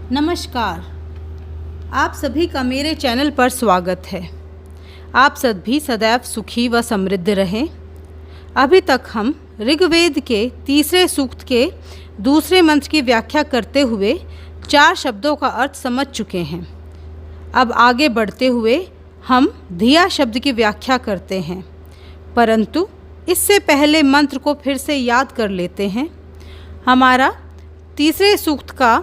नमस्कार। आप सभी का मेरे चैनल पर स्वागत है। आप सभी सदैव सुखी व समृद्ध रहें। अभी तक हम ऋग्वेद के तीसरे सूक्त के दूसरे मंत्र की व्याख्या करते हुए 4 शब्दों का अर्थ समझ चुके हैं। अब आगे बढ़ते हुए हम धिया शब्द की व्याख्या करते हैं, परंतु इससे पहले मंत्र को फिर से याद कर लेते हैं। हमारा तीसरे सूक्त का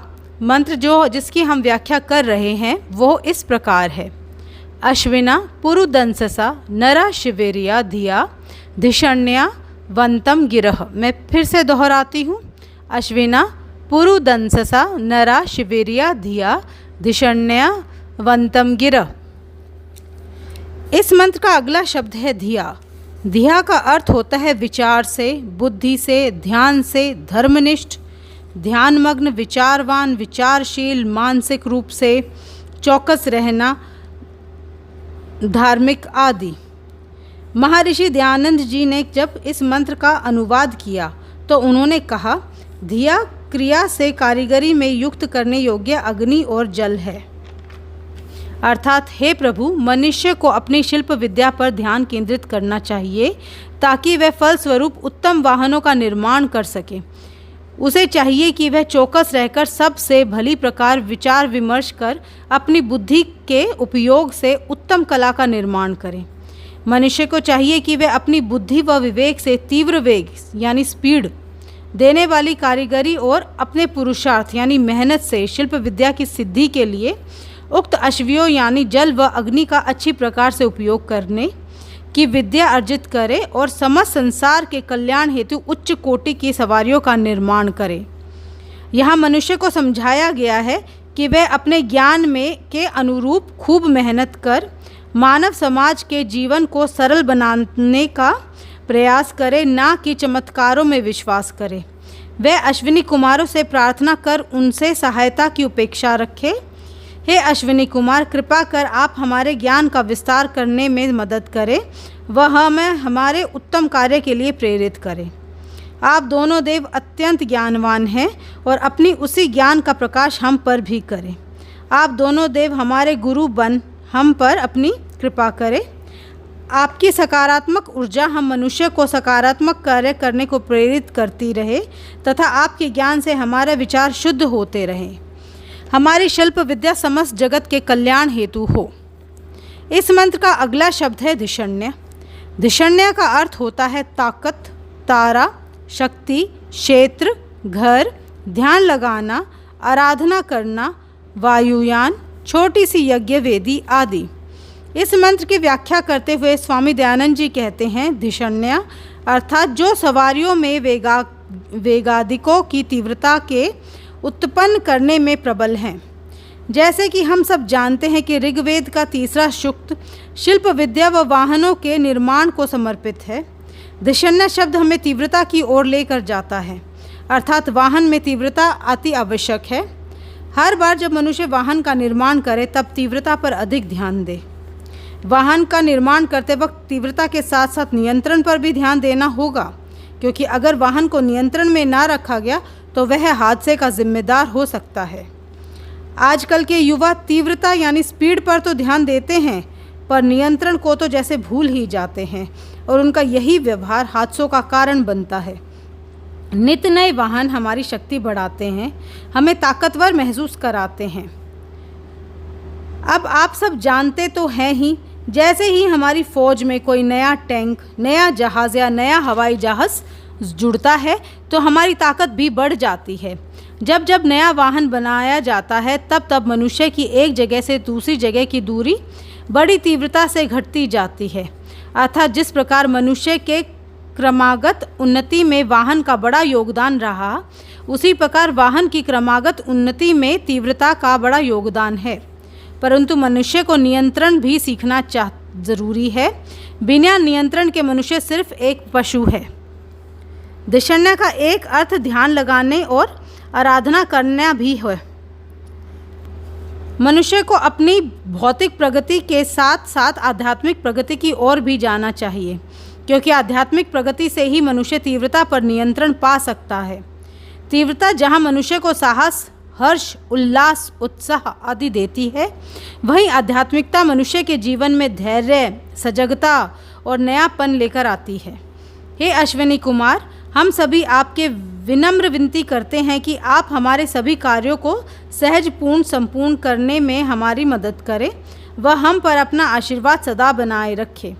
मंत्र जिसकी हम व्याख्या कर रहे हैं वो इस प्रकार है। अश्विना पुरुदंससा नरा शिवेरिया धिया धिषण्या वंतम गिरह। मैं फिर से दोहराती हूँ। अश्विना पुरुदंससा नरा शिवेरिया धिया धिषण्या वंतम गिरह। इस मंत्र का अगला शब्द है धिया। धिया का अर्थ होता है विचार से, बुद्धि से, ध्यान से, धर्मनिष्ठ, ध्यानमग्न, विचारवान, विचारशील, मानसिक रूप से चौकस रहना, धार्मिक आदि। महर्षि दयानंद जी ने जब इस मंत्र का अनुवाद किया तो उन्होंने कहा, धिया क्रिया से कारीगरी में युक्त करने योग्य अग्नि और जल है। अर्थात हे प्रभु, मनुष्य को अपनी शिल्प विद्या पर ध्यान केंद्रित करना चाहिए ताकि वह फलस्वरूप उत्तम वाहनों का निर्माण कर सके। उसे चाहिए कि वह चौकस रहकर सबसे भली प्रकार विचार विमर्श कर अपनी बुद्धि के उपयोग से उत्तम कला का निर्माण करे। मनुष्य को चाहिए कि वह अपनी बुद्धि व विवेक से तीव्र वेग यानी स्पीड देने वाली कारीगरी और अपने पुरुषार्थ यानी मेहनत से शिल्प विद्या की सिद्धि के लिए उक्त अश्वियों यानी जल व अग्नि का अच्छी प्रकार से उपयोग करने की विद्या अर्जित करे और समस्त संसार के कल्याण हेतु उच्च कोटि की सवारियों का निर्माण करे। यहाँ मनुष्य को समझाया गया है कि वह अपने ज्ञान में के अनुरूप खूब मेहनत कर मानव समाज के जीवन को सरल बनाने का प्रयास करे, ना कि चमत्कारों में विश्वास करे। वह अश्विनी कुमारों से प्रार्थना कर उनसे सहायता की उपेक्षा रखे। हे अश्विनी कुमार, कृपा कर आप हमारे ज्ञान का विस्तार करने में मदद करें व हमें हमारे उत्तम कार्य के लिए प्रेरित करें। आप दोनों देव अत्यंत ज्ञानवान हैं और अपनी उसी ज्ञान का प्रकाश हम पर भी करें। आप दोनों देव हमारे गुरु बन हम पर अपनी कृपा करें। आपकी सकारात्मक ऊर्जा हम मनुष्य को सकारात्मक कार्य करने को प्रेरित करती रहे तथा आपके ज्ञान से हमारे विचार शुद्ध होते रहें। हमारी शिल्प विद्या समस्त जगत के कल्याण हेतु हो। इस मंत्र का अगला शब्द है धिषण्य। धिषण्य का अर्थ होता है ताकत, तारा, शक्ति, क्षेत्र, घर, ध्यान लगाना, आराधना करना, वायुयान, छोटी सी यज्ञ वेदी आदि। इस मंत्र की व्याख्या करते हुए स्वामी दयानंद जी कहते हैं, धिषण्य अर्थात जो सवारियों में वेगादिकों की तीव्रता के उत्पन्न करने में प्रबल हैं। जैसे कि हम सब जानते हैं कि ऋग्वेद का तीसरा सूक्त शिल्प विद्या व वाहनों के निर्माण को समर्पित है। धिषण्य शब्द हमें तीव्रता की ओर लेकर जाता है, अर्थात वाहन में तीव्रता अति आवश्यक है। हर बार जब मनुष्य वाहन का निर्माण करे तब तीव्रता पर अधिक ध्यान दे। वाहन का निर्माण करते वक्त तीव्रता के साथ साथ नियंत्रण पर भी ध्यान देना होगा, क्योंकि अगर वाहन को नियंत्रण में ना रखा गया तो वह हादसे का जिम्मेदार हो सकता है। आजकल के युवा तीव्रता यानी स्पीड पर तो ध्यान देते हैं, पर नियंत्रण को तो जैसे भूल ही जाते हैं और उनका यही व्यवहार हादसों का कारण बनता है। नित्य नए वाहन हमारी शक्ति बढ़ाते हैं, हमें ताकतवर महसूस कराते हैं। अब आप सब जानते तो हैं ही, जैसे ही हमारी फौज में कोई नया टैंक, नया जहाज़ या नया हवाई जहाज़ जुड़ता है तो हमारी ताकत भी बढ़ जाती है। जब जब नया वाहन बनाया जाता है तब तब मनुष्य की एक जगह से दूसरी जगह की दूरी बड़ी तीव्रता से घटती जाती है। अर्थात जिस प्रकार मनुष्य के क्रमागत उन्नति में वाहन का बड़ा योगदान रहा, उसी प्रकार वाहन की क्रमागत उन्नति में तीव्रता का बड़ा योगदान है। परंतु मनुष्य को नियंत्रण भी सीखना जरूरी है। बिना नियंत्रण के मनुष्य सिर्फ एक पशु है। धिषण्य का एक अर्थ ध्यान लगाने और आराधना करना भी है। मनुष्य को अपनी भौतिक प्रगति के साथ साथ आध्यात्मिक प्रगति की ओर भी जाना चाहिए, क्योंकि आध्यात्मिक प्रगति से ही मनुष्य तीव्रता पर नियंत्रण पा सकता है। तीव्रता जहाँ मनुष्य को साहस, हर्ष, उल्लास, उत्साह आदि देती है, वहीं आध्यात्मिकता मनुष्य के जीवन में धैर्य, सजगता और नयापन लेकर आती है। हे अश्विनी कुमार, हम सभी आपके विनम्र विनती करते हैं कि आप हमारे सभी कार्यों को सहजपूर्ण संपूर्ण करने में हमारी मदद करें व हम पर अपना आशीर्वाद सदा बनाए रखें।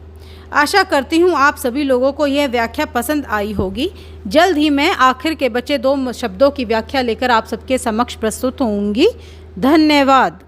आशा करती हूँ आप सभी लोगों को यह व्याख्या पसंद आई होगी। जल्द ही मैं आखिर के बचे 2 शब्दों की व्याख्या लेकर आप सबके समक्ष प्रस्तुत होंगी। धन्यवाद।